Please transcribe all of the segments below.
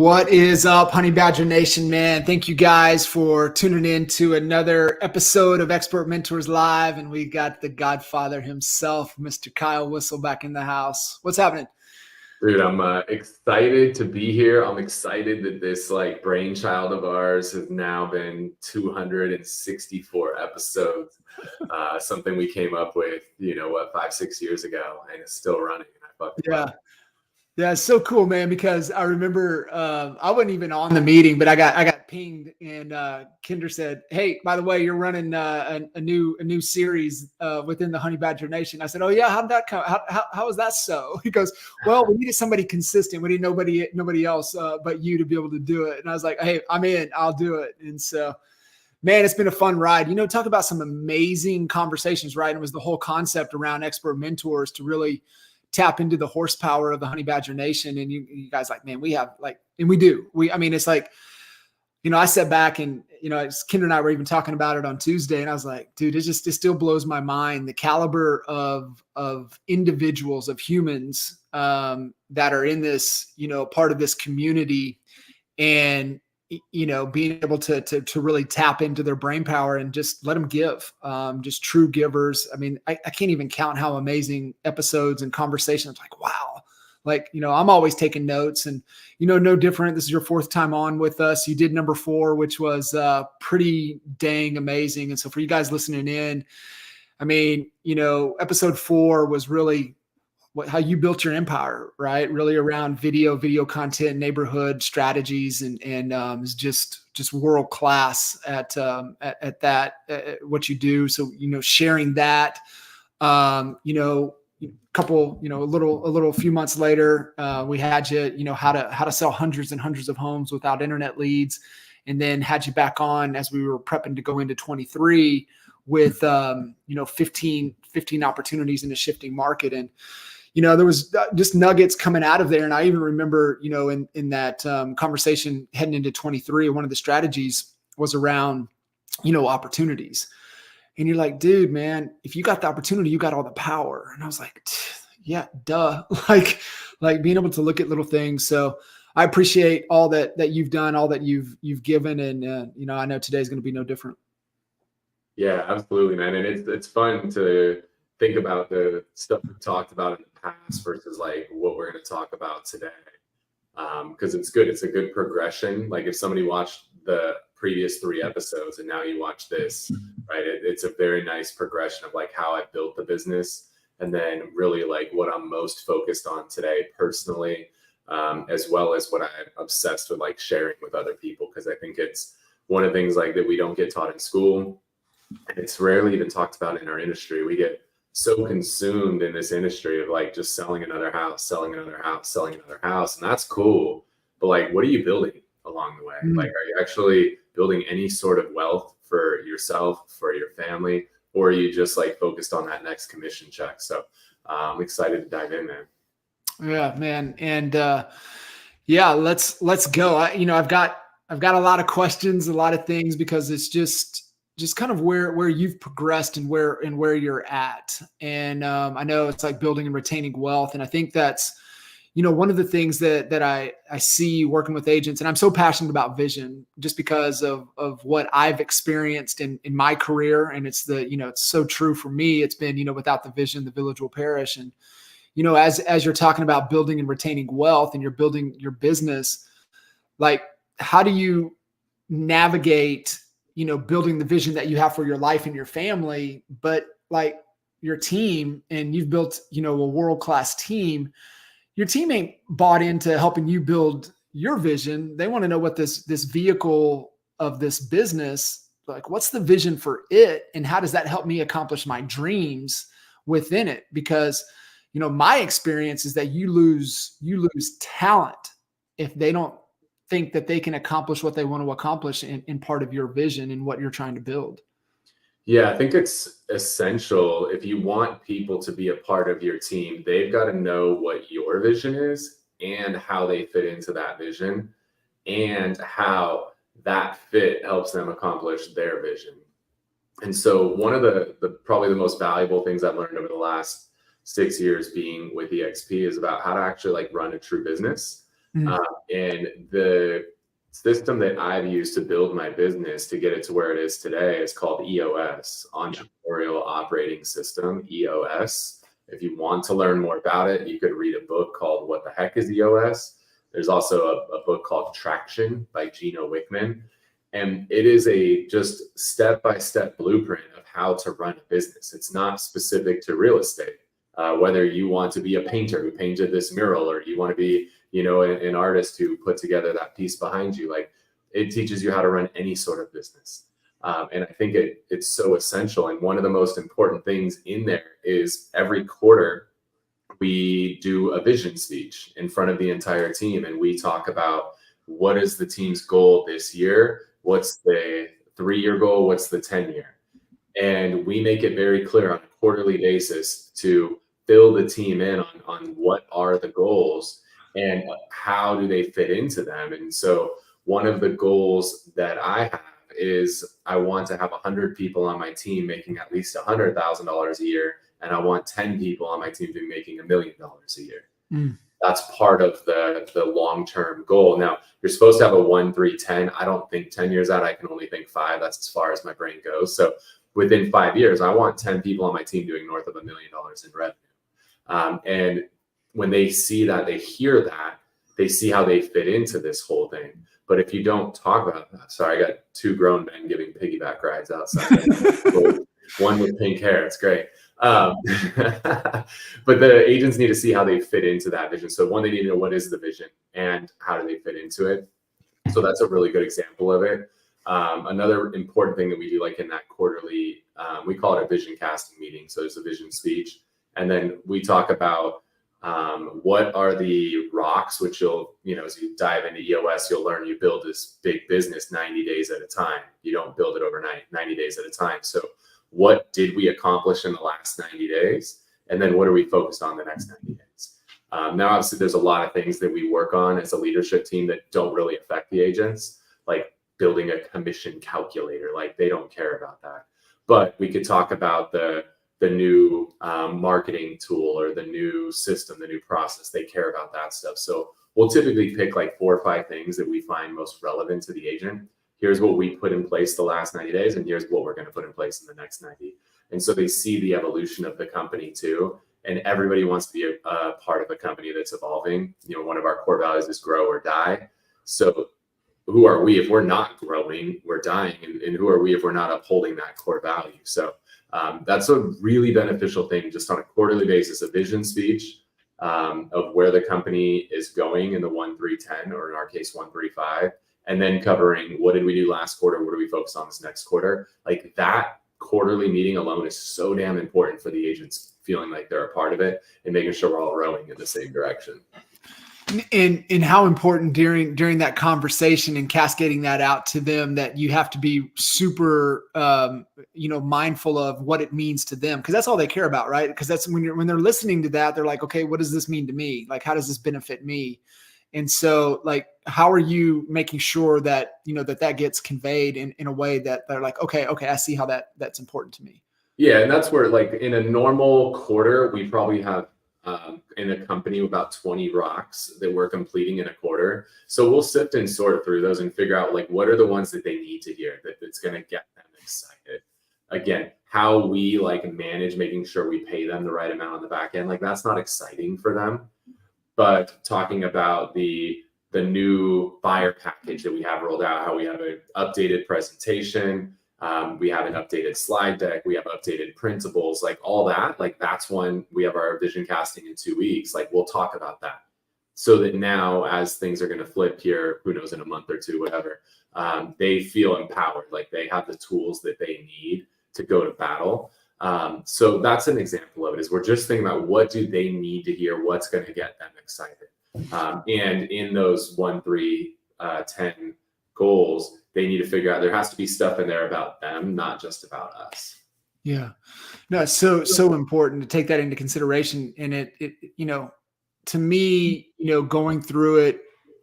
What is up, Honey Badger Nation, man? Thank you guys for tuning in to another episode of Expert Mentors Live. And we got the Godfather himself, Mr. Kyle Whissel, back in the house. What's happening? Dude, I'm excited to be here. I'm excited that this brainchild of ours has now been 264 episodes. Something we came up with, 5-6 years ago, and it's still running. Yeah, it's so cool, man, because I remember I wasn't even on the meeting, but I got pinged, and Kinder said, "Hey, by the way, you're running a new series within the Honey Badger Nation." I said, "Oh yeah, how'd that come? How is that so?" He goes, "Well, we needed somebody consistent. We need nobody else but you to be able to do it." And I was like, "Hey, I'm in. I'll do it." And so, man, it's been a fun ride. Talk about some amazing conversations, right? And it was the whole concept around expert mentors to really tap into the horsepower of the Honey Badger Nation. And you guys man, we have and we do. It's I sat back and, Kinder and I were even talking about it on Tuesday, and I was like, dude, it still blows my mind, the caliber of individuals, of humans that are in this, part of this community, and being able to really tap into their brain power and just let them give, just true givers. I can't even count how amazing episodes and conversations. Like, wow. I'm always taking notes, and, no different. This is your fourth time on with us. You did number 4, which was pretty dang amazing. And so for you guys listening in, episode 4 was really how you built your empire, right? Really around video content, neighborhood strategies, and is just world class at that, what you do. So, sharing that, a few months later, we had you, how to sell hundreds and hundreds of homes without internet leads, and then had you back on as we were prepping to go into 23 with, 15 opportunities in a shifting market. And, there was just nuggets coming out of there. And I even remember, in that conversation heading into 23, one of the strategies was around, opportunities. And you're like, dude, man, if you got the opportunity, you got all the power. And I was like, yeah, duh. Like being able to look at little things. So I appreciate all that you've done, all that you've given. And, I know today's going to be no different. Yeah, absolutely, man. And it's fun to think about the stuff we've talked about in the past versus what we're going to talk about today. Because it's good. It's a good progression. If somebody watched the previous 3 episodes and now you watch this, right? It's a very nice progression of how I built the business, and then really what I'm most focused on today personally, as well as what I'm obsessed with sharing with other people. Because I think it's one of the things that we don't get taught in school. It's rarely even talked about in our industry. We get so consumed in this industry of just selling another house, selling another house, selling another house. And that's cool. But what are you building along the way? Are you actually building any sort of wealth for yourself, for your family, or are you just focused on that next commission check? So I'm excited to dive in, man. Yeah, man. And let's go. I've got a lot of questions, a lot of things, because it's just kind of where you've progressed and where you're at. And I know it's building and retaining wealth. And I think that's, one of the things that I see working with agents, and I'm so passionate about vision just because of what I've experienced in my career. And it's it's so true for me. It's been, without the vision, the village will perish. And, as you're talking about building and retaining wealth and you're building your business, how do you navigate, building the vision that you have for your life and your family, but your team, and you've built, a world-class team. Your team ain't bought into helping you build your vision. They want to know what this vehicle of this business, what's the vision for it? And how does that help me accomplish my dreams within it? Because, my experience is that you lose talent if they don't think that they can accomplish what they want to accomplish in part of your vision and what you're trying to build. Yeah, I think it's essential. If you want people to be a part of your team, they've got to know what your vision is and how they fit into that vision and how that fit helps them accomplish their vision. And so one of the probably the most valuable things I've learned over the last 6 years being with EXP is about how to actually run a true business. Mhm. And the system that I've used to build my business to get it to where it is today is called EOS, Entrepreneurial Operating System, EOS. If you want to learn more about it, you could read a book called What the Heck is EOS? There's also a book called Traction by Gino Wickman. And it is a just step-by-step blueprint of how to run a business. It's not specific to real estate. Whether you want to be a painter who painted this mural, or you want to be, an artist who put together that piece behind you, like, it teaches you how to run any sort of business. And I think it's so essential. And one of the most important things in there is every quarter we do a vision speech in front of the entire team, and we talk about what is the team's goal this year, what's the 3-year goal, what's the 10-year, and we make it very clear on a quarterly basis to fill the team in on what are the goals and how do they fit into them. And so one of the goals that I have is I want to have 100 people on my team making at least $100,000 a year, and I want 10 people on my team to be making $1 million a year. Mm. That's part of the long-term goal. Now, you're supposed to have a 1, 3, 10. I don't think 10 years out. I can only think 5. That's as far as my brain goes. So within 5 years, I want 10 people on my team doing north of $1 million in revenue. And when they see that, they hear that, they see how they fit into this whole thing. But if you don't talk about that, sorry, I got 2 grown men giving piggyback rides outside. One with pink hair. It's great. But the agents need to see how they fit into that vision. So one, they need to know what is the vision and how do they fit into it. So that's a really good example of it. Another important thing that we do, like in that quarterly, we call it a vision casting meeting. So there's a vision speech. And then we talk about what are the rocks, which you'll, as you dive into EOS, you'll learn you build this big business 90 days at a time. You don't build it overnight, 90 days at a time. So what did we accomplish in the last 90 days? And then what are we focused on the next 90 days? Now, obviously, there's a lot of things that we work on as a leadership team that don't really affect the agents, like building a commission calculator. Like, they don't care about that. But we could talk about the new marketing tool or the new system, the new process. They care about that stuff. So we'll typically pick like 4 or 5 things that we find most relevant to the agent. Here's what we put in place the last 90 days, and here's what we're going to put in place in the next 90. And so they see the evolution of the company too. And everybody wants to be a part of a company that's evolving. One of our core values is grow or die. So who are we if we're not growing? We're dying. And who are we if we're not upholding that core value? So that's a really beneficial thing, just on a quarterly basis, a vision speech of where the company is going in the 1, 3, 10, or in our case, 1, 3, 5. And then covering what did we do last quarter? What do we focus on this next quarter? Like, that quarterly meeting alone is so damn important for the agents feeling like they're a part of it and making sure we're all rowing in the same direction. And how important during that conversation and cascading that out to them, that you have to be super, mindful of what it means to them. Cause that's all they care about, right? Because that's when they're listening to that, they're like, okay, what does this mean to me? Like, how does this benefit me? And so, like, how are you making sure that, that gets conveyed in a way that they're like, okay, I see how that's important to me. Yeah. And that's where, like, in a normal quarter, we probably have in a company about 20 rocks that we're completing in a quarter. So we'll sift and sort through those and figure out, like, what are the ones that they need to hear that's going to get them excited. Again, how we manage making sure we pay them the right amount on the back end, like, that's not exciting for them. But talking about the new buyer package that we have rolled out, how we have an updated presentation, we have an updated slide deck, we have updated printables, like all that, like, that's when we have our vision casting in 2 weeks. Like, we'll talk about that, so that now, as things are going to flip here, who knows, in a month or 2, whatever, they feel empowered, like they have the tools that they need to go to battle. So that's an example of it, is we're just thinking about what do they need to hear, what's going to get them excited. And in those 1, 3, 10 goals, they need to figure out there has to be stuff in there about them, not just about us. Yeah, no, it's so important to take that into consideration. And it to me, going through it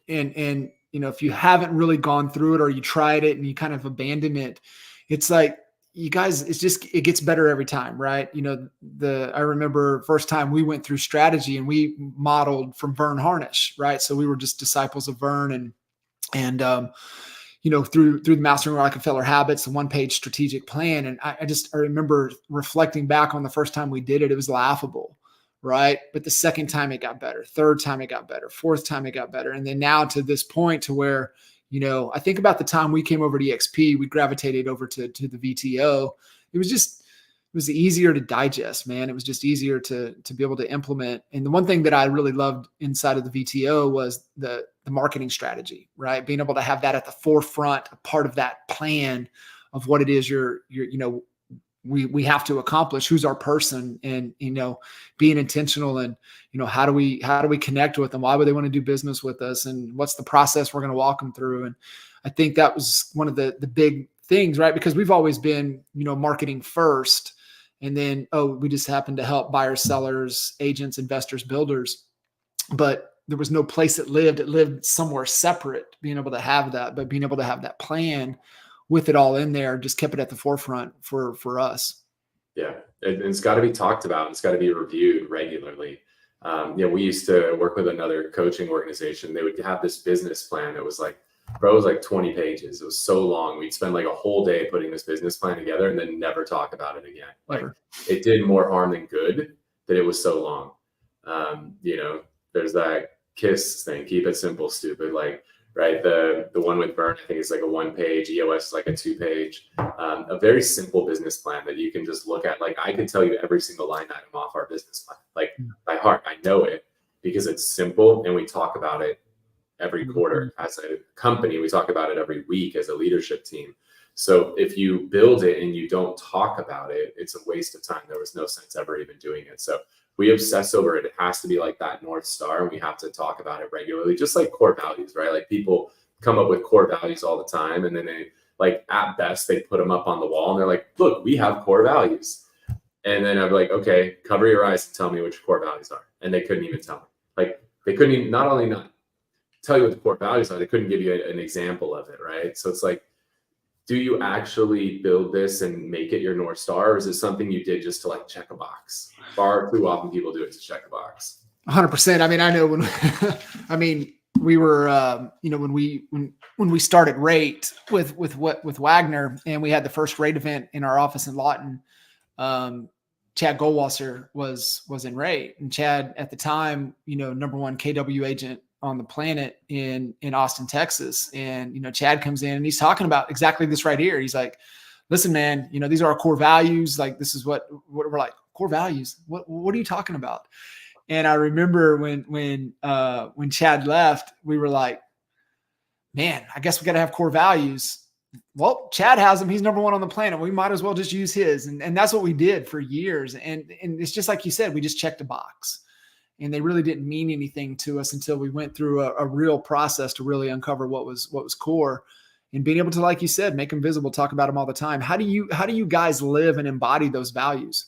and if you haven't really gone through it, or you tried it and you kind of abandon it, it's like, you guys, it gets better every time, right? I remember first time we went through strategy and we modeled from Vern Harnish, right? So we were just disciples of Vern and through the Mastering Rockefeller Habits, the one-page strategic plan. And I remember reflecting back on the first time we did it, it was laughable, right? But the second time it got better, third time it got better, fourth time it got better. And then now to this point to where, I think about the time we came over to EXP, we gravitated over to the VTO. It was easier to digest, man. It was just easier to be able to implement. And the one thing that I really loved inside of the VTO was the marketing strategy, right? Being able to have that at the forefront, a part of that plan of what it is we have to accomplish, who's our person, and being intentional and how do we connect with them, why would they want to do business with us, and what's the process we're going to walk them through. And I think that was one of the big things, right? Because we've always been marketing first, and then we just happen to help buyers, sellers, agents, investors, builders, but there was no place it lived somewhere separate, being able to have that, but being able to have that plan with it all in there just kept it at the forefront for us. Yeah. And it's got to be talked about. It's got to be reviewed regularly. We used to work with another coaching organization. They would have this business plan that was like, bro, it was like 20 pages. It was so long. We'd spend like a whole day putting this business plan together and then never talk about it again. Like it did more harm than good that it was so long. There's that KISS thing, keep it simple, stupid. Like, right. The one with Vern, I think it's like a 1-page, EOS is like a 2-page, a very simple business plan that you can just look at. Like I can tell you every single line item off our business plan, like by heart. I know it because it's simple and we talk about it every quarter as a company. We talk about it every week as a leadership team. So if you build it and you don't talk about it, it's a waste of time. There was no sense ever even doing it. So we obsess over it. It has to be like that North Star. And we have to talk about it regularly, just like core values, right? Like people come up with core values all the time. And then they at best, they put them up on the wall and they're like, look, we have core values. And then I'm like, okay, cover your eyes and tell me what your core values are. And they couldn't even tell me. Like they couldn't even, not only not tell you what the core values are, they couldn't give you an example of it, right? So it's like, do you actually build this and make it your North Star, or is it something you did just to like check a box? Far too often people do it to check a box. 100%. I mean, I know we were, when we started Rate with Wagner, and we had the first Rate event in our office in Lawton, Chad Goldwasser was in Rate, and Chad at the time, #1 KW agent on the planet in Austin, Texas. And, Chad comes in and he's talking about exactly this right here. He's like, listen, man, these are our core values. Like, this is what we're like, core values. What are you talking about? And I remember when Chad left, we were like, man, I guess we got to have core values. Well, Chad has them. He's #1 on the planet. We might as well just use his. And that's what we did for years. And it's just like you said, we just checked a box. And they really didn't mean anything to us until we went through a real process to really uncover what was core, and being able to, like you said, make them visible, talk about them all the time. How do you guys live and embody those values?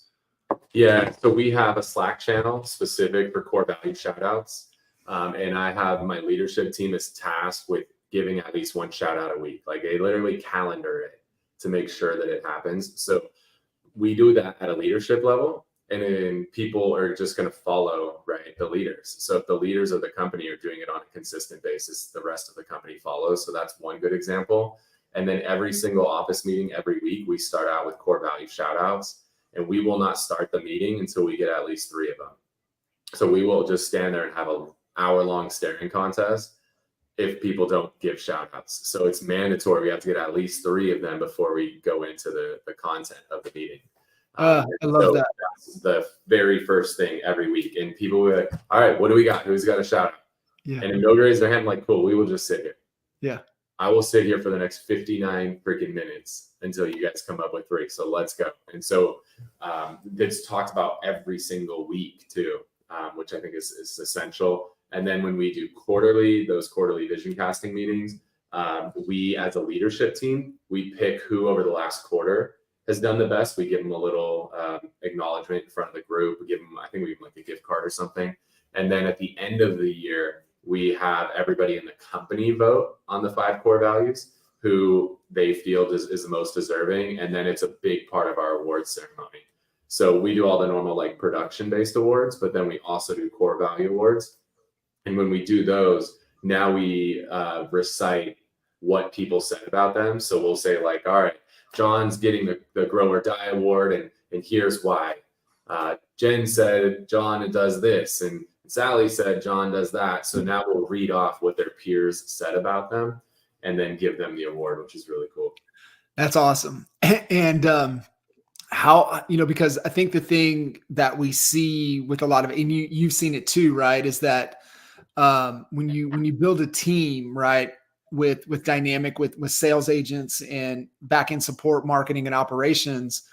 Yeah. So we have a Slack channel specific for core value shout outs. And I have my leadership team is tasked with giving at least one shout out a week. Like they literally calendar it to make sure that it happens. So we do that at a leadership level. And then people are just going to follow, right, the leaders. So if the leaders of the company are doing it on a consistent basis, the rest of the company follows. So that's one good example. And then every single office meeting every week, we start out with core value shout outs. And we will not start the meeting until we get at least 3 of them. So we will just stand there and have an hour-long staring contest if people don't give shout outs. So it's mandatory. We have to get at least 3 of them before we go into the content of the meeting. I love that. That's the very first thing every week. And people will be like, all right, what do we got? Who's got a shout out? Yeah. And if nobody raises their hand, like, cool, we will just sit here. Yeah. I will sit here for the next 59 freaking minutes until you guys come up with 3. So let's go. And so it's talked about every single week too, which I think is essential. And then when we do those quarterly vision casting meetings, we as a leadership team, we pick who over the last quarter has done the best. We give them a little acknowledgement in front of the group. We give them, I think we give them like a gift card or something. And then at the end of the year, we have everybody in the company vote on the 5 core values. who they feel is the most deserving. And then it's a big part of our awards ceremony. So we do all the normal like production-based awards, but then we also do core value awards. And when we do those, now we recite what people said about them. So we'll say like, all right, John's getting the Grow or Die award, and here's why. Jen said John does this, and Sally said John does that. So now we'll read off what their peers said about them and then give them the award, which is really cool. That's awesome. And how, because I think the thing that we see with a lot of, and you've seen it too, right, is that when you build a team, right, with dynamic, with sales agents and back-end support, marketing and operations,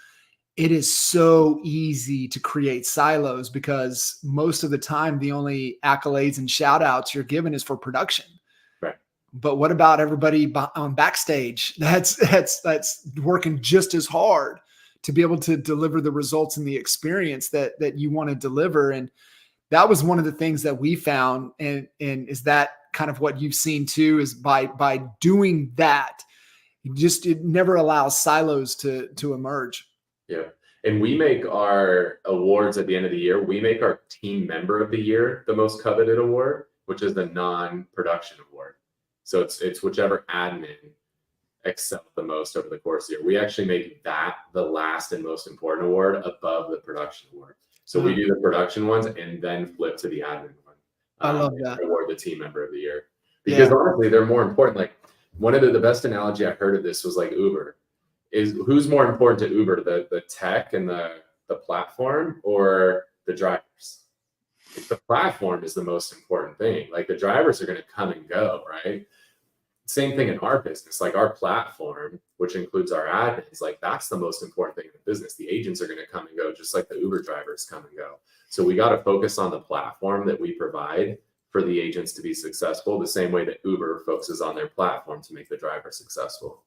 it is so easy to create silos because most of the time the only accolades and shout outs you're given is for production. Right. But what about everybody on backstage that's working just as hard to be able to deliver the results and the experience that you want to deliver? And that was one of the things that we found. And is that kind of what you've seen too, is by doing that, it never allows silos to emerge. Yeah. And we make our awards at the end of the year. We make our team member of the year the most coveted award, which is the non-production award. So it's whichever admin excelled the most over the course of the year. We actually make that the last and most important award above the production award. So we do the production ones and then flip to the admin one. I love that. Award the team member of the year. Because honestly, they're more important. Like one of the best analogy I heard of this was like Uber. Is who's more important to Uber, the tech and the platform or the drivers? The platform is the most important thing. Like the drivers are going to come and go, right? Same thing in our business, like our platform, which includes our admins, like that's the most important thing in the business. The agents are going to come and go just like the Uber drivers come and go. So we got to focus on the platform that we provide for the agents to be successful, the same way that Uber focuses on their platform to make the driver successful.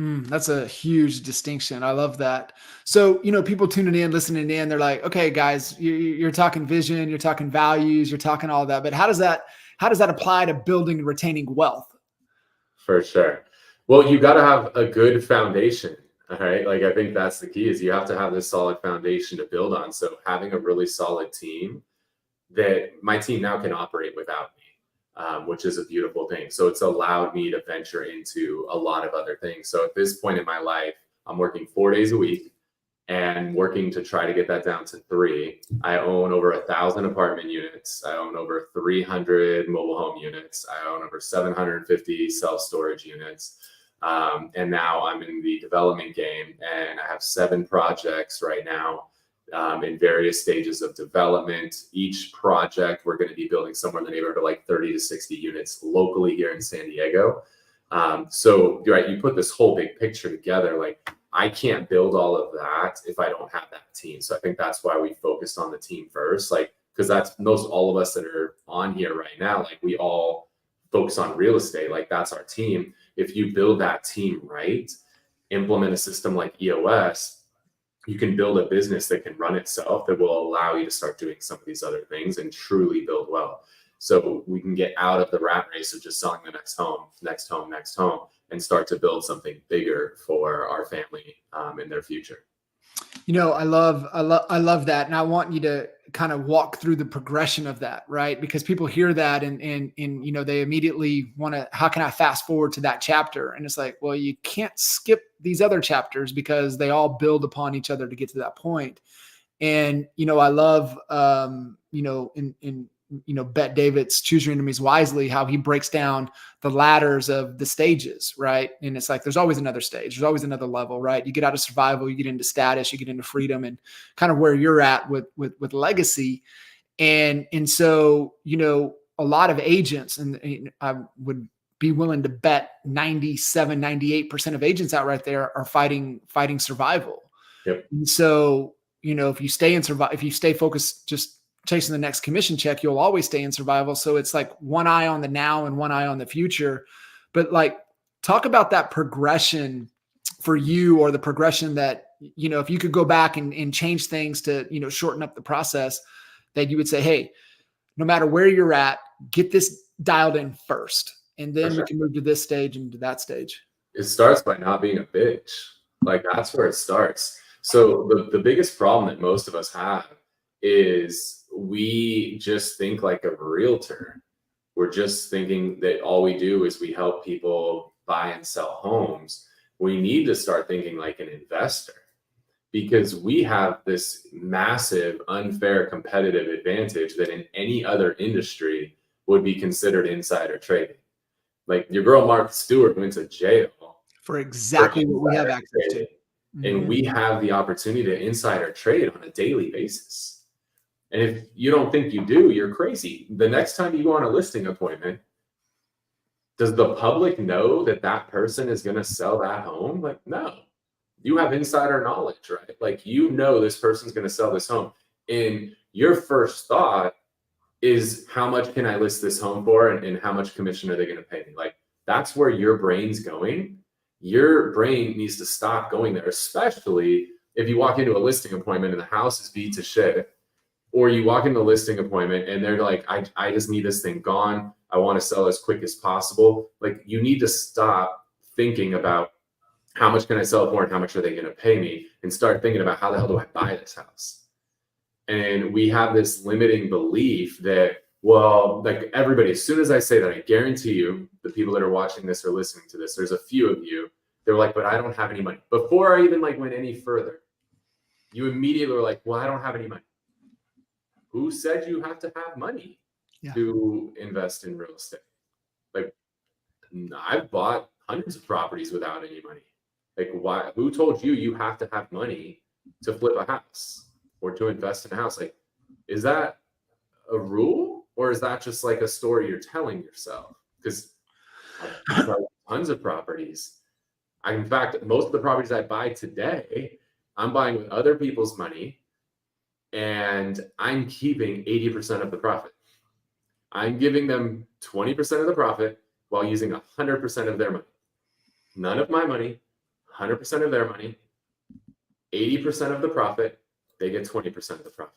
That's a huge distinction. I love that. So, people tuning in, listening in, they're like, okay, guys, you're talking vision, you're talking values, you're talking all that, but how does that apply to building and retaining wealth? For sure. Well, you got to have a good foundation. All right. Like, I think that's the key is you have to have this solid foundation to build on. So having a really solid team that my team now can operate without me. Which is a beautiful thing. So it's allowed me to venture into a lot of other things. So at this point in my life, I'm working 4 days a week and working to try to get that down to 3. I own over 1,000 apartment units. I own over 300 mobile home units. I own over 750 self-storage units. And now I'm in the development game and I have 7 projects right now. In various stages of development. Each project, we're going to be building somewhere in the neighborhood of like 30 to 60 units locally here in San Diego. So you're right, you put this whole big picture together. Like I can't build all of that if I don't have that team. So I think that's why we focused on the team first, like, because that's most all of us that are on here right now. Like we all focus on real estate. Like that's our team. If you build that team right, implement a system like EOS, you can build a business that can run itself that will allow you to start doing some of these other things and truly build wealth. So we can get out of the rat race of just selling the next home, and start to build something bigger for our family in their future. I love that. And I want you to kind of walk through the progression of that, right? Because people hear that and they immediately want to, how can I fast forward to that chapter? And it's like, well, you can't skip these other chapters because they all build upon each other to get to that point. And, I love, Bet David's Choose Your Enemies Wisely, how he breaks down the ladders of the stages, right? And it's like, there's always another stage. There's always another level, right? You get out of survival, you get into status, you get into freedom, and kind of where you're at with legacy. And so, a lot of agents, and I would be willing to bet 97, 98% of agents out right there are fighting survival. Yep. And so, if you stay focused, just chasing the next commission check, you'll always stay in survival. So it's like one eye on the now and one eye on the future. But like, talk about that progression for you, or the progression that, if you could go back and change things to, shorten up the process, that you would say, hey, no matter where you're at, get this dialed in first. And then we can move to this stage and to that stage. It starts by not being a bitch. Like that's where it starts. So the biggest problem that most of us have is we just think like a realtor. We're just thinking that all we do is we help people buy and sell homes. We need to start thinking like an investor, because we have this massive unfair competitive advantage that in any other industry would be considered insider trading. Like your girl Martha Stewart went to jail for exactly what we have access to. And we have the opportunity to insider trade on a daily basis. And if you don't think you do, you're crazy. The next time you go on a listing appointment, does the public know that that person is going to sell that home? Like, no. You have insider knowledge, right? Like, you know this person's going to sell this home. And your first thought is, how much can I list this home for, and how much commission are they going to pay me? Like, that's where your brain's going. Your brain needs to stop going there, especially if you walk into a listing appointment and the house is beat to shit, or you walk into a listing appointment and they're like, I just need this thing gone. I want to sell as quick as possible. Like, you need to stop thinking about how much can I sell it for and how much are they going to pay me, and start thinking about, how the hell do I buy this house? And we have this limiting belief that, well, like everybody, as soon as I say that, I guarantee you the people that are watching this or listening to this, there's a few of you, they're like, but I don't have any money. Before I even like went any further, you immediately were like, well, I don't have any money. Who said you have to have money to invest in real estate? Like, I've bought hundreds of properties without any money. Like, why? Who told you you have to have money to flip a house or to invest in a house? Like, is that a rule, or is that just like a story you're telling yourself? Because I've bought tons of properties. In fact, most of the properties I buy today, I'm buying with other people's money, and I'm keeping 80% of the profit. I'm giving them 20% of the profit while using 100% of their money. None of my money, 100% of their money, 80% of the profit. They get 20% of the profit.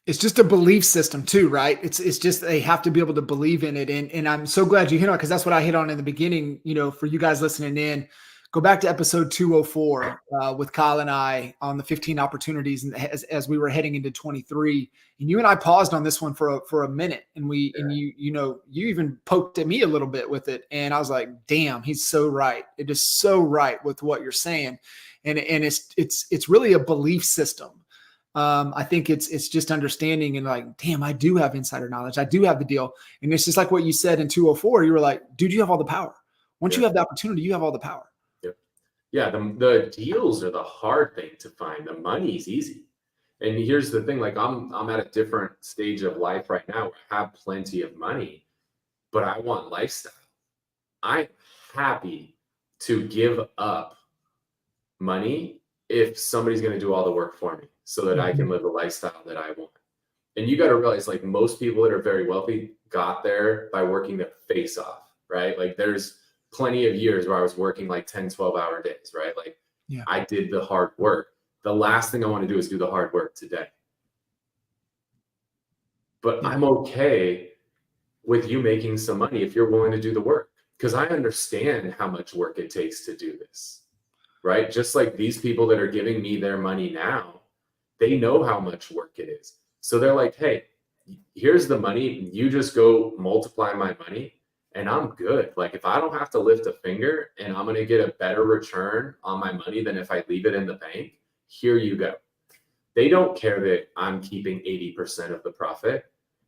It's just a belief system too, right? It's just, they have to be able to believe in it. And I'm so glad you hit on it, because that's what I hit on in the beginning. You know, for you guys listening in, go back to episode 204 with Kyle and I on the 15 opportunities, and as we were heading into 23, and you and I paused on this one for a minute, and you even poked at me a little bit with it, and I was like, damn, he's so right. It is so right with what you're saying, and it's really a belief system. I think it's just understanding and like, damn, I do have insider knowledge. I do have the deal. And it's just like what you said in 204. You were like, dude, you have all the power. Once you have the opportunity, you have all the power. Yep. Yeah. The deals are the hard thing to find. The money's easy. And here's the thing, like I'm at a different stage of life right now where I have plenty of money, but I want lifestyle. I'm happy to give up money if somebody's going to do all the work for me, so that I can live the lifestyle that I want. And you got to realize, like, most people that are very wealthy got there by working their face off, right? Like, there's plenty of years where I was working like 10, 12-hour days, right? Like, I did the hard work. The last thing I want to do is do the hard work today. But I'm okay with you making some money if you're willing to do the work, because I understand how much work it takes to do this, right? Just like these people that are giving me their money now, they know how much work it is. So they're like, hey, here's the money. You just go multiply my money and I'm good. Like, if I don't have to lift a finger and I'm going to get a better return on my money than if I leave it in the bank, here you go. They don't care that I'm keeping 80% of the profit,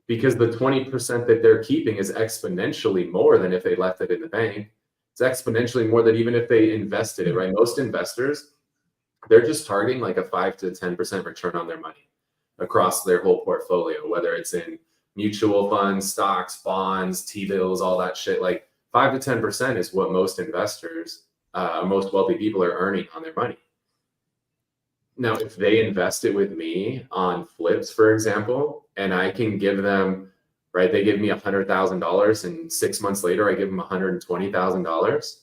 because the 20% that they're keeping is exponentially more than if they left it in the bank. It's exponentially more than even if they invested it, right? Most investors, they're just targeting like a 5 to 10% return on their money across their whole portfolio, whether it's in mutual funds, stocks, bonds, T-bills, all that shit. Like 5 to 10% is what most investors, most wealthy people are earning on their money. Now, if they invest it with me on flips, for example, and I can give them, right, they give me $100,000 and 6 months later, I give them $120,000.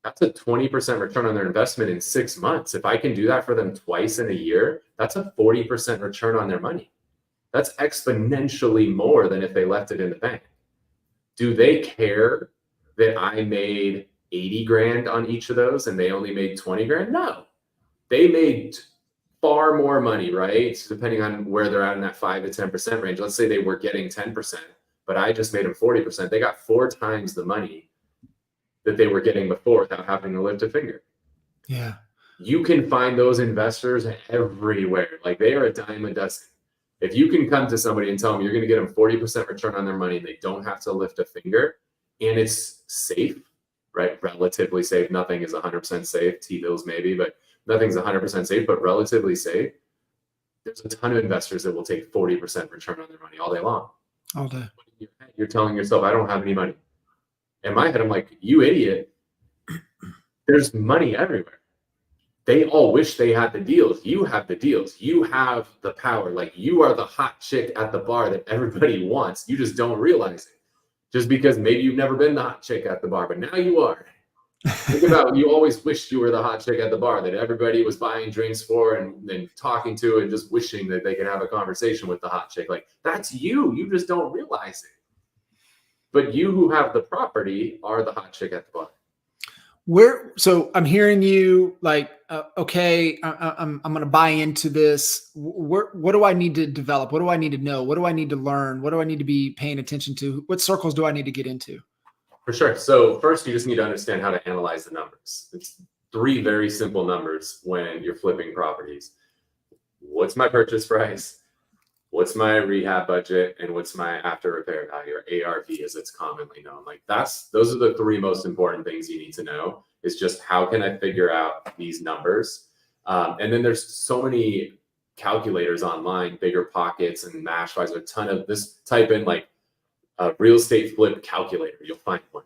That's a 20% return on their investment in 6 months. If I can do that for them twice in a year, that's a 40% return on their money. That's exponentially more than if they left it in the bank. Do they care that I made 80 grand on each of those and they only made 20 grand? No, they made far more money, right? Depending on where they're at in that 5 to 10% range. Let's say they were getting 10%, but I just made them 40%. They got 4 times the money that they were getting before without having to lift a finger. Yeah. You can find those investors everywhere. Like, they are a dime a dozen. If you can come to somebody and tell them you're going to get them 40% return on their money, and they don't have to lift a finger, and it's safe, right? Relatively safe. Nothing is 100% safe. T-bills maybe, but nothing's 100% safe, but relatively safe. There's a ton of investors that will take 40% return on their money all day long. All day. You're telling yourself, I don't have any money. In my head, I'm like, you idiot. There's money everywhere. They all wish they had the deals. You have the deals. You have the power. Like, you are the hot chick at the bar that everybody wants. You just don't realize it. Just because maybe you've never been the hot chick at the bar, but now you are. Think about, you always wished you were the hot chick at the bar that everybody was buying drinks for and then talking to and just wishing that they could have a conversation with the hot chick. Like, that's you. You just don't realize it. But you who have the property are the hot chick at the bar. So I'm hearing you like, okay, I'm going to buy into this. What do I need to develop? What do I need to know? What do I need to learn? What do I need to be paying attention to? What circles do I need to get into? For sure. So first, you just need to understand how to analyze the numbers. It's 3 very simple numbers when you're flipping properties. What's my purchase price? What's my rehab budget? And what's my after repair value, or ARV as it's commonly known? Like, those are the 3 most important things you need to know, is just how can I figure out these numbers? And then there's so many calculators online, Bigger Pockets and Mashwise, a ton of this. Type in like a real estate flip calculator, you'll find one.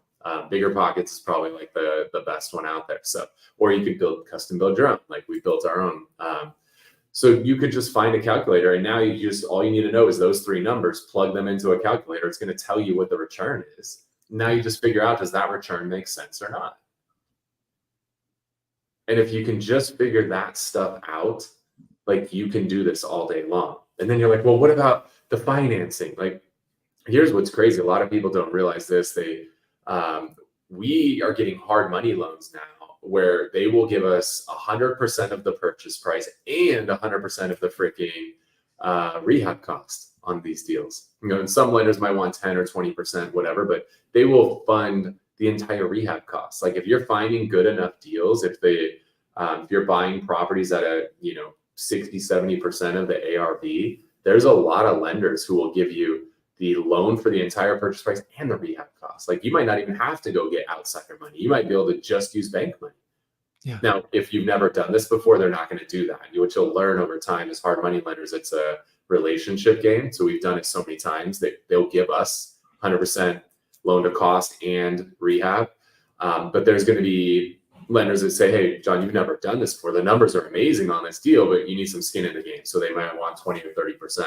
Bigger Pockets is probably like the best one out there. So, or you could custom build your own, like we built our own. So you could just find a calculator, and now all you need to know is those 3 numbers, plug them into a calculator. It's going to tell you what the return is. Now you just figure out, does that return make sense or not? And if you can just figure that stuff out, like, you can do this all day long. And then you're like, well, what about the financing? Like, here's what's crazy. A lot of people don't realize this. We are getting hard money loans now, where they will give us 100% of the purchase price and 100% of the freaking rehab cost on these deals. And some lenders might want 10 or 20%, whatever, but they will fund the entire rehab cost. Like, if you're finding good enough deals, if you're buying properties at a 60-70% of the ARV, there's a lot of lenders who will give you the loan for the entire purchase price and the rehab costs. Like, you might not even have to go get outsider money. You might be able to just use bank money. Yeah. Now, if you've never done this before, they're not going to do that. What you'll learn over time is hard money lenders, it's a relationship game. So we've done it so many times that they'll give us 100% loan to cost and rehab. But there's going to be lenders that say, hey, John, you've never done this before. The numbers are amazing on this deal, but you need some skin in the game. So they might want 20 or 30%.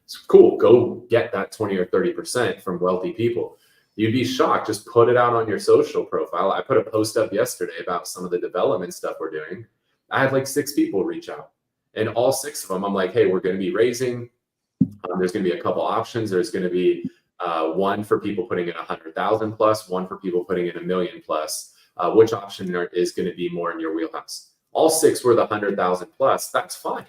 It's cool. Go get that 20 or 30% from wealthy people. You'd be shocked. Just put it out on your social profile. I put a post up yesterday about some of the development stuff we're doing. I had like 6 people reach out, and all 6 of them, I'm like, hey, we're going to be raising. There's going to be a couple options. There's going to be one for people putting in 100,000 plus, one for people putting in $1 million plus. Which option is going to be more in your wheelhouse? All 6 were the 100,000 plus. That's fine.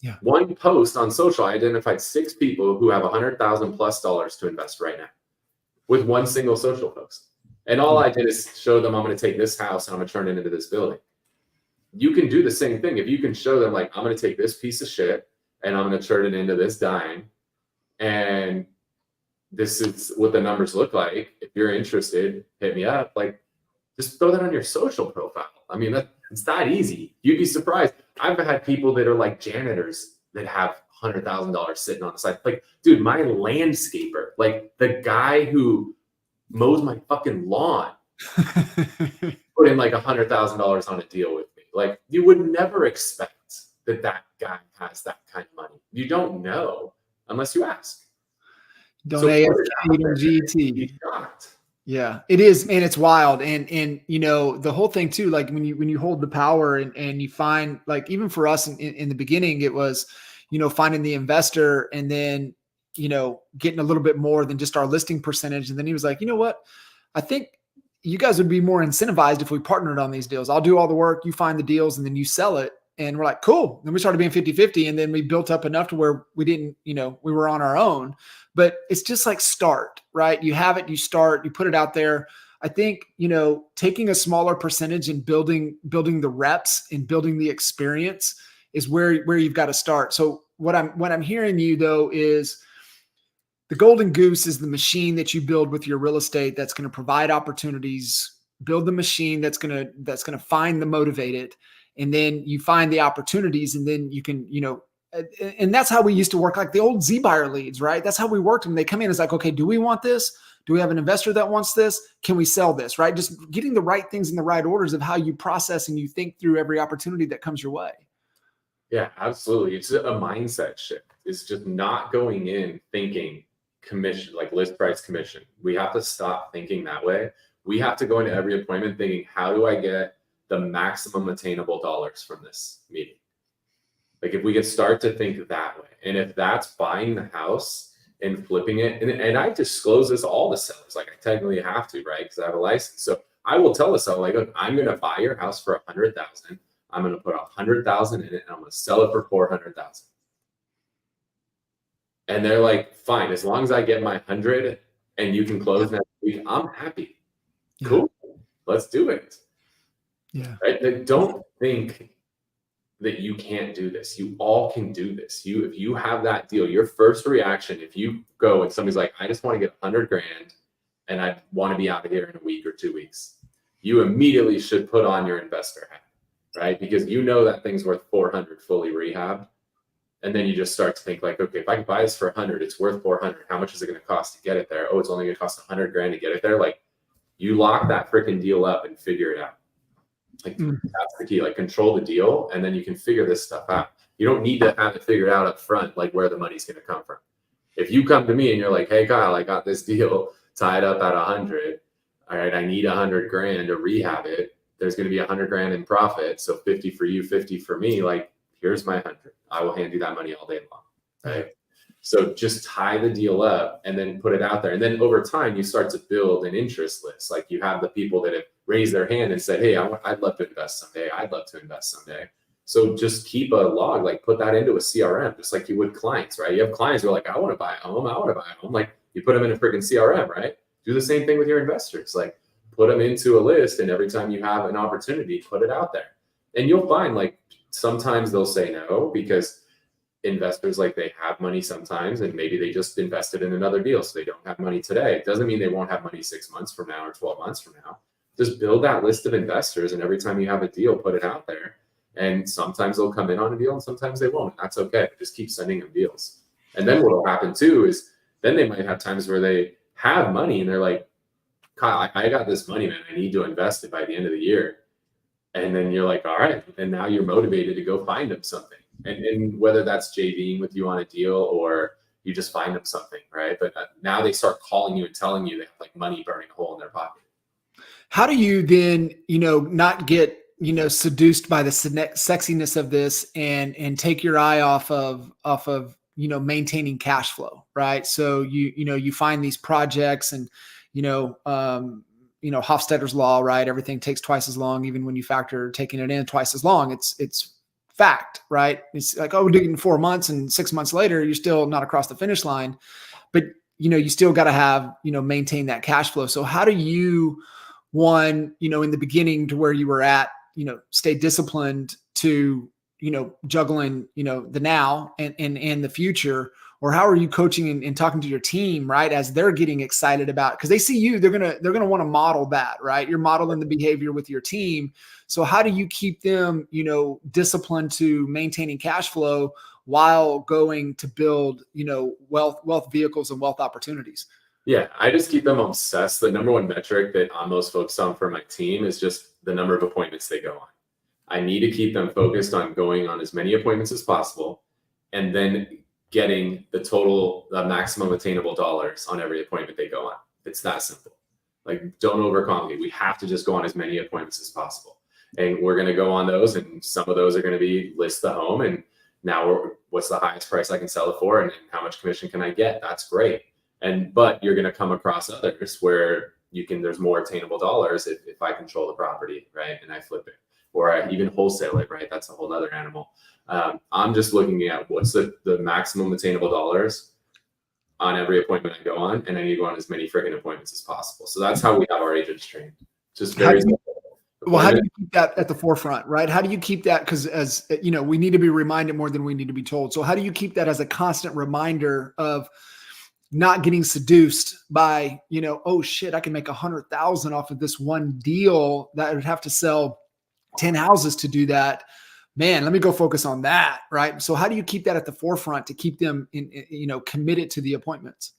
Yeah. One post on social, I identified 6 people who have $100,000 plus to invest right now with one single social post. And all I did is show them, I'm going to take this house and I'm going to turn it into this building. You can do the same thing. If you can show them, like, I'm going to take this piece of shit and I'm going to turn it into this dime, and this is what the numbers look like. If you're interested, hit me up. Like, just throw that on your social profile. I mean, it's that easy. You'd be surprised. I've had people that are like janitors that have $100,000 sitting on the side. Like, dude, my landscaper, like the guy who mows my fucking lawn, put in like $100,000 on a deal with me. Like, you would never expect that guy has that kind of money. You don't know unless you ask. Don't AFK, don't GT. Be shocked. Yeah, it is, man. It's wild. And the whole thing too, like when you hold the power and you find, like, even for us in the beginning, it was, finding the investor and then, getting a little bit more than just our listing percentage. And then he was like, you know what, I think, you guys would be more incentivized if we partnered on these deals. I'll do all the work, you find the deals, and then you sell it. And we're like, cool. Then we started being 50-50. And then we built up enough to where we didn't, we were on our own. But it's just like start, right? You have it, you start, you put it out there. I think, taking a smaller percentage and building the reps and building the experience is where you've got to start. So what I'm hearing you though is the golden goose is the machine that you build with your real estate that's going to provide opportunities, build the machine that's going to find the motivated. And then you find the opportunities, and then you can, and that's how we used to work, like the old Z buyer leads, right? That's how we worked. And they come in, it's like, okay, do we want this? Do we have an investor that wants this? Can we sell this, right? Just getting the right things in the right orders of how you process and you think through every opportunity that comes your way. Yeah, absolutely. It's a mindset shift. It's just not going in thinking commission, like list price commission. We have to stop thinking that way. We have to go into every appointment thinking, how do I get the maximum attainable dollars from this meeting? Like if we could start to think that way, and if that's buying the house and flipping it, and I disclose this to all the sellers, like I technically have to, right? Because I have a license. So I will tell the seller, like, look, I'm going to buy your house for $100,000. I'm going to put $100,000 in it, and I'm going to sell it for $400,000. And they're like, fine, as long as I get my 100 and you can close next week, I'm happy. Yeah. Cool, let's do it. Yeah. Right? Don't think that you can't do this. You all can do this. If you have that deal, your first reaction, if you go and somebody's like, I just want to get 100 grand and I want to be out of here in a week or 2 weeks, you immediately should put on your investor hat, right? Because you know that thing's worth 400 fully rehabbed. And then you just start to think like, okay, if I can buy this for 100, it's worth 400. How much is it going to cost to get it there? Oh, it's only going to cost 100 grand to get it there. Like, you lock that freaking deal up and figure it out. Like that's the key. Like, control the deal, and then you can figure this stuff out. You don't need to have it figured out up front, like where the money's going to come from. If you come to me and you're like, hey Kyle, I got this deal tied up at 100. All right, I need 100 grand to rehab it. There's going to be 100 grand in profit. So 50 for you, 50 for me. Like, here's my 100. I will hand you that money all day long. Right. So just tie the deal up and then put it out there. And then over time, you start to build an interest list. Like, you have the people that have raised their hand and said, hey, I'd love to invest someday. I'd love to invest someday. So just keep a log, like put that into a CRM, just like you would clients, right? You have clients who are like, I want to buy a home. I want to buy a home. Like, you put them in a freaking CRM, right? Do the same thing with your investors. Like, put them into a list, and every time you have an opportunity, put it out there. And you'll find, like, sometimes they'll say no because investors, like, they have money sometimes, and maybe they just invested in another deal, so they don't have money today. It doesn't mean they won't have money 6 months from now or 12 months from now. Just build that list of investors, and every time you have a deal, put it out there. And sometimes they'll come in on a deal and sometimes they won't. That's okay. Just keep sending them deals. And then what will happen too is then they might have times where they have money and they're like, Kyle, I got this money, man. I need to invest it by the end of the year. And then you're like, all right. And now you're motivated to go find them something. And whether that's JVing with you on a deal or you just find them something, right? But now they start calling you and telling you they have, like, money burning a hole in their pocket. How do you then, not get, seduced by the sexiness of this and take your eye off of, maintaining cash flow, right? So you find these projects and, Hofstadter's law, right? Everything takes twice as long, even when you factor taking it in twice as long. It's fact, right? It's like, oh, we're doing it in 4 months, and 6 months later, you're still not across the finish line, but you still got to have, maintain that cash flow. So how do you, in the beginning to where you were at, stay disciplined to, juggling, the now and the future? Or how are you coaching and talking to your team, right? As they're getting excited about, because they see you, they're going to want to model that, right? You're modeling the behavior with your team. So how do you keep them, disciplined to maintaining cash flow while going to build, wealth vehicles and wealth opportunities? Yeah, I just keep them obsessed. The number one metric that I'm most focused on for my team is just the number of appointments they go on. I need to keep them focused on going on as many appointments as possible, and then getting the maximum attainable dollars on every appointment they go on. It's that simple. Like, don't overcomplicate. We have to just go on as many appointments as possible. And we're going to go on those, and some of those are going to be list the home, and now what's the highest price I can sell it for, and how much commission can I get? That's great. But you're going to come across others where there's more attainable dollars if I control the property, right? And I flip it, or I even wholesale it, right? That's a whole other animal. I'm just looking at what's the maximum attainable dollars on every appointment I go on, and I need to go on as many freaking appointments as possible. So that's how we have our agents trained. Just very simple. Well, how do you keep that at the forefront, right? How do you keep that? Because as you know, we need to be reminded more than we need to be told. So how do you keep that as a constant reminder of not getting seduced by, you know, oh shit, I can make 100,000 off of this one deal that I would have to sell 10 houses to do that. Man, let me go focus on that, right? So how do you keep that at the forefront to keep them you know, committed to the appointments?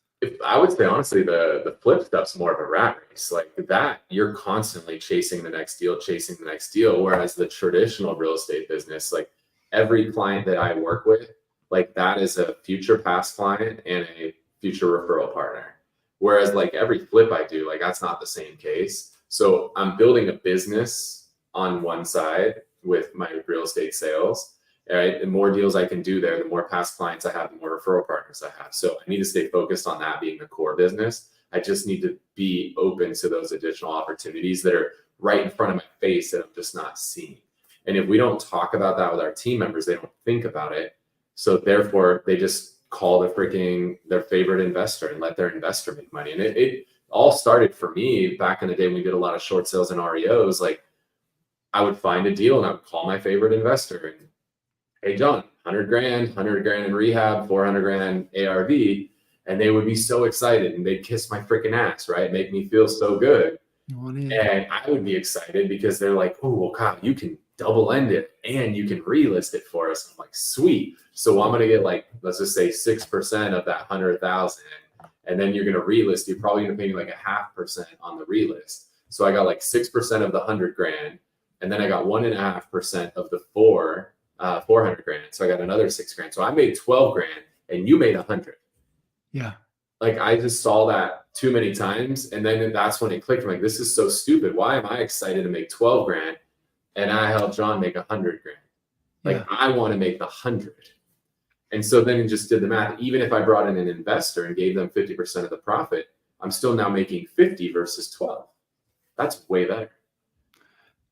I would say honestly, the flip stuff's more of a rat race. Like that, you're constantly chasing the next deal. Whereas the traditional real estate business, like every client that I work with, like that is a future past client and a future referral partner. Whereas like every flip I do, like that's not the same case. So I'm building a business on one side with my real estate sales. Right. The more deals I can do there, the more past clients I have, the more referral partners I have. So I need to stay focused on that being the core business. I just need to be open to those additional opportunities that are right in front of my face that I'm just not seeing. And if we don't talk about that with our team members, they don't think about it. So therefore, they just call their favorite investor and let their investor make money. And it all started for me back in the day when we did a lot of short sales and REOs. Like I would find a deal and I would call my favorite investor and, hey, John, 100 grand in rehab, 400 grand ARV. And they would be so excited and they'd kiss my freaking ass, right? Make me feel so good. And I would be excited because they're like, oh, well, Kyle, you can double end it and you can relist it for us. I'm like, sweet. So I'm going to get like, let's just say 6% of that 100,000. And then you're going to relist. You're probably going to pay me like 0.5% on the relist. So I got like 6% of the 100 grand. And then I got 1.5% of the 400 grand. So I got another 6 grand. So I made 12 grand and you made 100. Yeah. Like I just saw that too many times. And then that's when it clicked. I'm like, this is so stupid. Why am I excited to make 12 grand? And I helped John make 100 grand. Like I want to make the 100. And so then it just did the math. Even if I brought in an investor and gave them 50% of the profit, I'm still now making 50 versus 12. That's way better.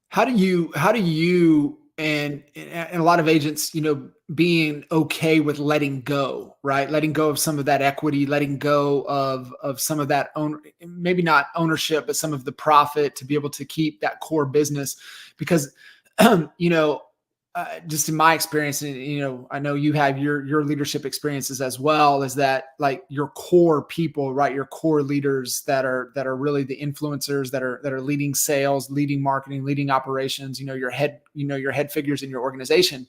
How do you and a lot of agents, you know, being okay with letting go, right? Letting go of some of that equity, letting go of some of that maybe not ownership, but some of the profit to be able to keep that core business. Because, you know, just in my experience, and you know, I know you have your leadership experiences as well, is that like your core people, right? Your core leaders that are really the influencers that are leading sales, leading marketing, leading operations, you know, your head figures in your organization,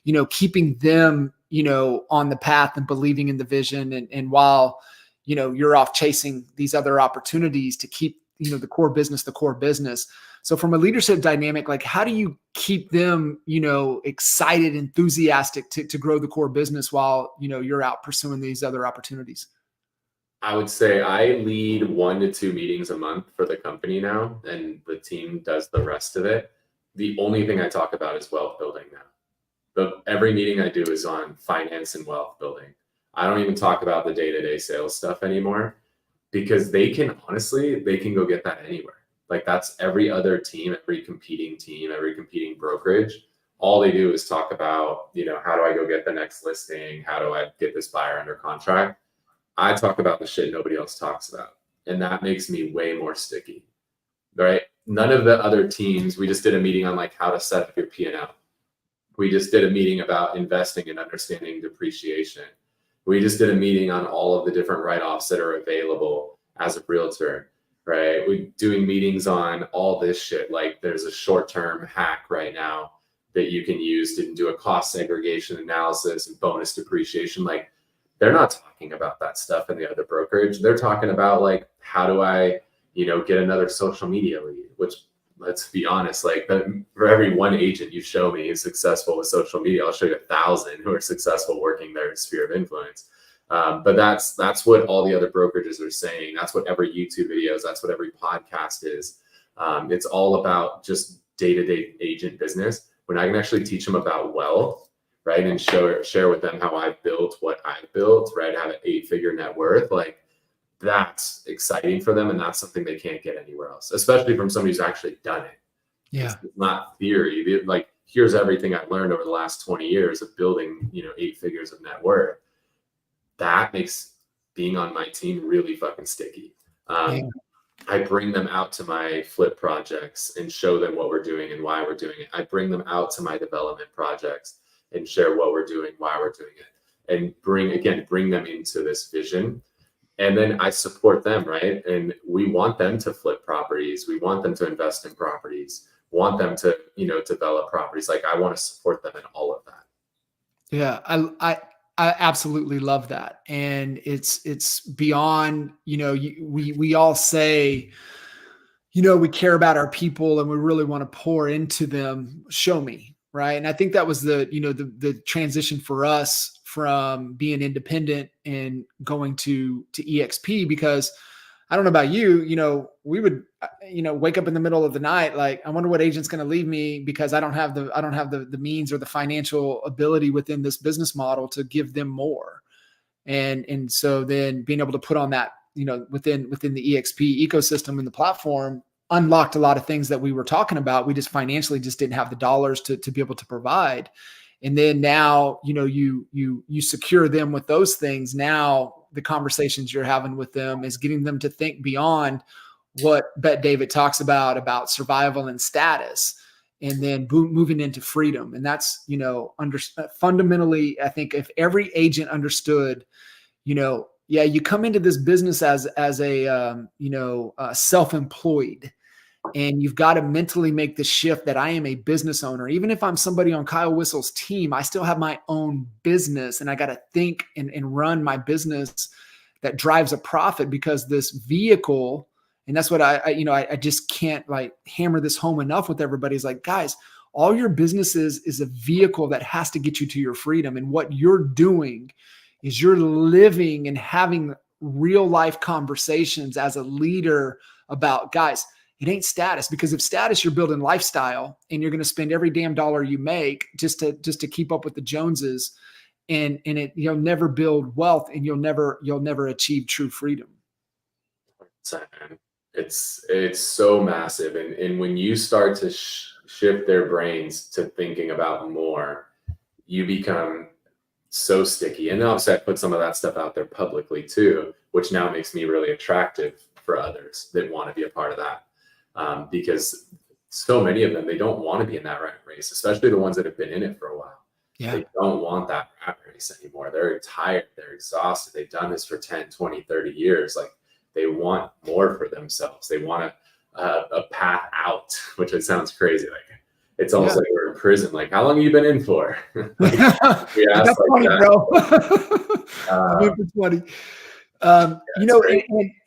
you know, keeping them, you know, on the path and believing in the vision. And while, you know, you're off chasing these other opportunities to keep, you know, the core business. So from a leadership dynamic, like how do you keep them, you know, excited, enthusiastic to grow the core business while, you know, you're out pursuing these other opportunities? I would say I lead 1 to 2 meetings a month for the company now, and the team does the rest of it. The only thing I talk about is wealth building now. Every meeting I do is on finance and wealth building. I don't even talk about the day-to-day sales stuff anymore because they can go get that anywhere. Like that's every other team, every competing brokerage. All they do is talk about, you know, how do I go get the next listing? How do I get this buyer under contract? I talk about the shit nobody else talks about. And that makes me way more sticky, right? None of the other teams, we just did a meeting on like how to set up your P&L. We just did a meeting about investing and understanding depreciation. We just did a meeting on all of the different write-offs that are available as a realtor. Right. We're doing meetings on all this shit. Like there's a short-term hack right now that you can use to do a cost segregation analysis and bonus depreciation. Like they're not talking about that stuff in the other brokerage. They're talking about like, how do I, you know, get another social media lead, which let's be honest, like for every one agent you show me who's successful with social media, I'll show you 1,000 who are successful working their sphere of influence. But that's what all the other brokerages are saying. That's what every YouTube video is. That's what every podcast is. It's all about just day-to-day agent business. When I can actually teach them about wealth, right, and share with them how I've built what I've built, right, have an 8-figure net worth, like that's exciting for them. And that's something they can't get anywhere else, especially from somebody who's actually done it. Yeah. It's not theory. Like, here's everything I've learned over the last 20 years of building, 8 figures of net worth. That makes being on my team really fucking sticky. I bring them out to my flip projects and show them what we're doing and why we're doing it. I bring them out to my development projects and share what we're doing, why we're doing it, and bring them into this vision. And then I support them, right? And we want them to flip properties. We want them to invest in properties, want them to, develop properties. Like, I want to support them in all of that. Yeah. I absolutely love that. And it's beyond, we all say, we care about our people and we really want to pour into them. Show me. Right. And I think that was the transition for us from being independent and going to EXP, because I don't know about you, we would, wake up in the middle of the night, like, I wonder what agent's going to leave me because I don't have the means or the financial ability within this business model to give them more. And so then being able to put on that, within the EXP ecosystem and the platform unlocked a lot of things that we were talking about. We just financially just didn't have the dollars to be able to provide. And then now, you secure them with those things. Now the conversations you're having with them is getting them to think beyond what Bet David talks about survival and status, and then moving into freedom. And that's, fundamentally, I think if every agent understood, you come into this business as a, self-employed, and you've got to mentally make the shift that I am a business owner. Even if I'm somebody on Kyle Whissel's team, I still have my own business, and I got to think and run my business that drives a profit, because this vehicle, and that's what I just can't like hammer this home enough with everybody, is like, guys, all your business is a vehicle that has to get you to your freedom. And what you're doing is you're living and having real life conversations as a leader about, guys, it ain't status. Because if status, you're building lifestyle and you're going to spend every damn dollar you make just to keep up with the Joneses, and you'll never build wealth, and you'll never achieve true freedom. It's so massive. And when you start to shift their brains to thinking about more, you become so sticky. And obviously I put some of that stuff out there publicly too, which now makes me really attractive for others that want to be a part of that. Because so many of them, they don't want to be in that rat race, especially the ones that have been in it for a while. Yeah. They don't want that rat race anymore. They're tired. They're exhausted. They've done this for 10, 20, 30 years. Like, they want more for themselves. They want a path out, which it sounds crazy. Like, it's almost like we're in prison. Like, how long have you been in for? Like, we asked that's like funny, that. Bro. It's funny.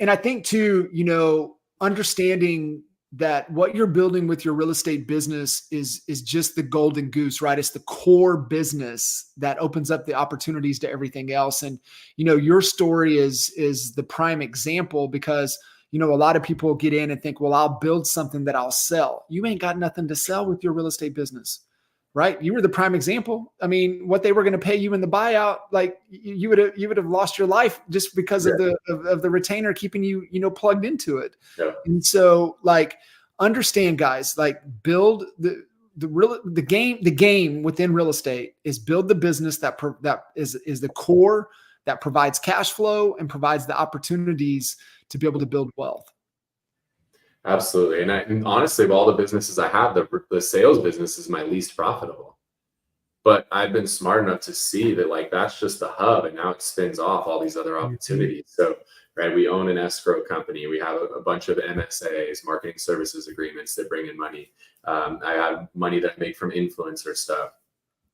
And I think too, understanding that what you're building with your real estate business is just the golden goose, right? It's the core business that opens up the opportunities to everything else. And, your story is the prime example, because, a lot of people get in and think, well, I'll build something that I'll sell. You ain't got nothing to sell with your real estate business, right? You were the prime example. I mean, what they were going to pay you in the buyout, like you would have lost your life just because of the retainer keeping you, plugged into it. Yeah. And so, like, understand, guys, like, build the game within real estate is build the business that is the core, that provides cash flow and provides the opportunities to be able to build wealth. Absolutely. And honestly, of all the businesses I have, the sales business is my least profitable. But I've been smart enough to see that, like, that's just the hub, and now it spins off all these other opportunities. So, right, we own an escrow company. We have a bunch of MSAs, marketing services agreements, that bring in money. I have money that I make from influencer stuff.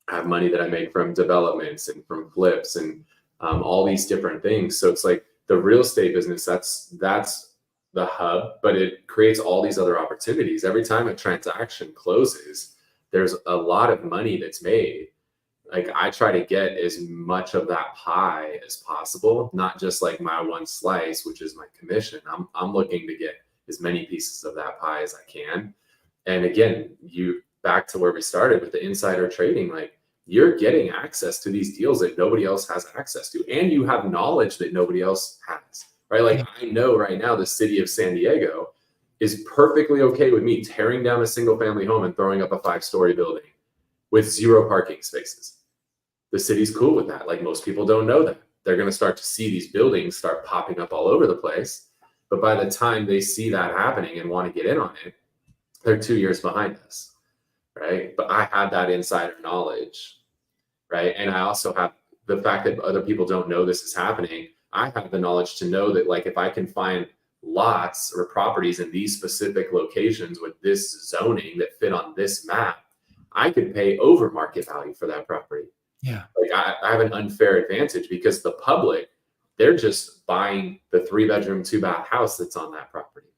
I have money that I make from developments and from flips and all these different things. So it's like the real estate business, that's the hub, but it creates all these other opportunities. Every time a transaction closes, there's a lot of money that's made. Like, I try to get as much of that pie as possible, not just like my one slice, which is my commission. I'm looking to get as many pieces of that pie as I can. And again, back to where we started with the insider trading, like, you're getting access to these deals that nobody else has access to, and you have knowledge that nobody else has. right? Like I know right now the city of San Diego is perfectly okay with me tearing down a single family home and throwing up a 5-story building with 0 parking spaces. The city's cool with that. Like most people don't know that. They're going to start to see these buildings start popping up all over the place. But by the time they see that happening and want to get in on it, they're 2 years behind us, right? But I had that insider knowledge, right? And I also have the fact that other people don't know this is happening. I have the knowledge to know that, like, if I can find lots or properties in these specific locations with this zoning that fit on this map, I could pay over market value for that property. Yeah. Like I have an unfair advantage because the public, they're just buying the 3-bedroom, 2-bath house that's on that property.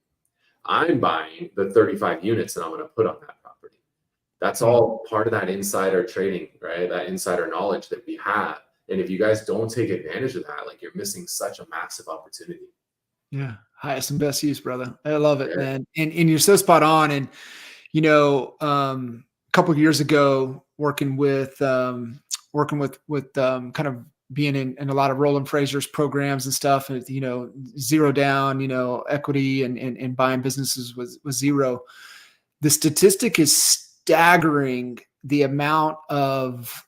I'm buying the 35 units that I'm going to put on that property. That's all part of that insider trading, right? That insider knowledge that we have. And if you guys don't take advantage of that, like you're missing such a massive opportunity. Yeah. Highest and best use, brother. I love it, man. And you're so spot on. And, you know, a couple of years ago, working with kind of being in a lot of Roland Fraser's programs and stuff, and, you know, zero down, you know, equity and buying businesses was zero. The statistic is staggering, the amount of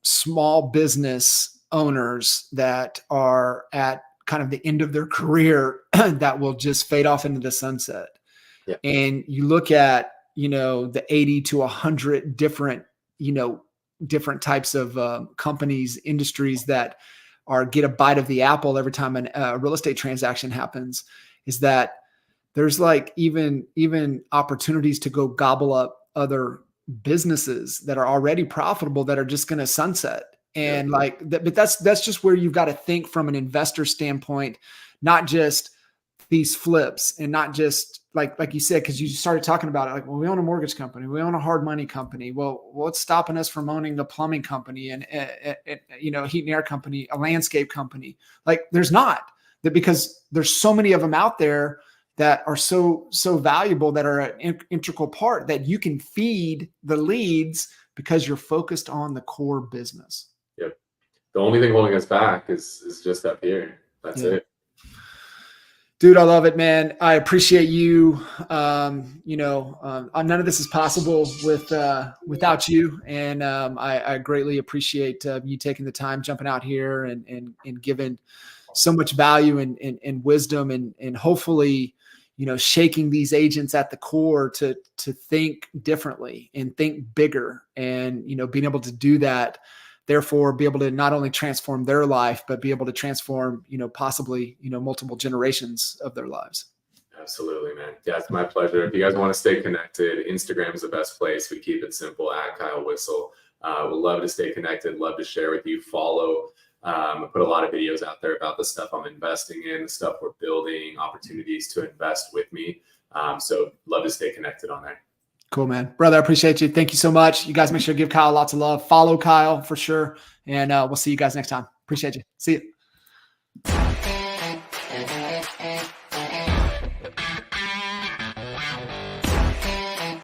small business owners that are at kind of the end of their career that will just fade off into the sunset. Yeah. And you look at, you know, the 80 to 100 different, you know, different types of companies, industries that get a bite of the apple every time a real estate transaction happens, is that there's like even opportunities to go gobble up other businesses that are already profitable that are just going to sunset. And like that, but that's just where you've got to think from an investor standpoint, not just these flips and not just like you said, because you started talking about it, like, well, we own a mortgage company, we own a hard money company. Well, what's stopping us from owning the plumbing company and you know, heat and air company, a landscape company? Like there's not, that because there's so many of them out there that are so valuable, that are an integral part, that you can feed the leads because you're focused on the core business. Yep. The only thing holding us back is just up here. That's it. Dude, I love it, man. I appreciate you. You know, none of this is possible without you. And I greatly appreciate you taking the time, jumping out here and giving so much value and wisdom and hopefully, you know, shaking these agents at the core to think differently and think bigger, and, you know, being able to do that, therefore be able to not only transform their life, but be able to transform, you know, possibly, you know, multiple generations of their lives. Absolutely, man. Yeah, it's my pleasure. If you guys want to stay connected, Instagram is the best place. We keep it simple, at Kyle Whissel. We'd love to stay connected, love to share with you, follow. I put a lot of videos out there about the stuff I'm investing in, the stuff we're building, opportunities to invest with me. So love to stay connected on there. Cool, man. Brother, I appreciate you. Thank you so much. You guys make sure to give Kyle lots of love. Follow Kyle for sure. And we'll see you guys next time. Appreciate you. See you.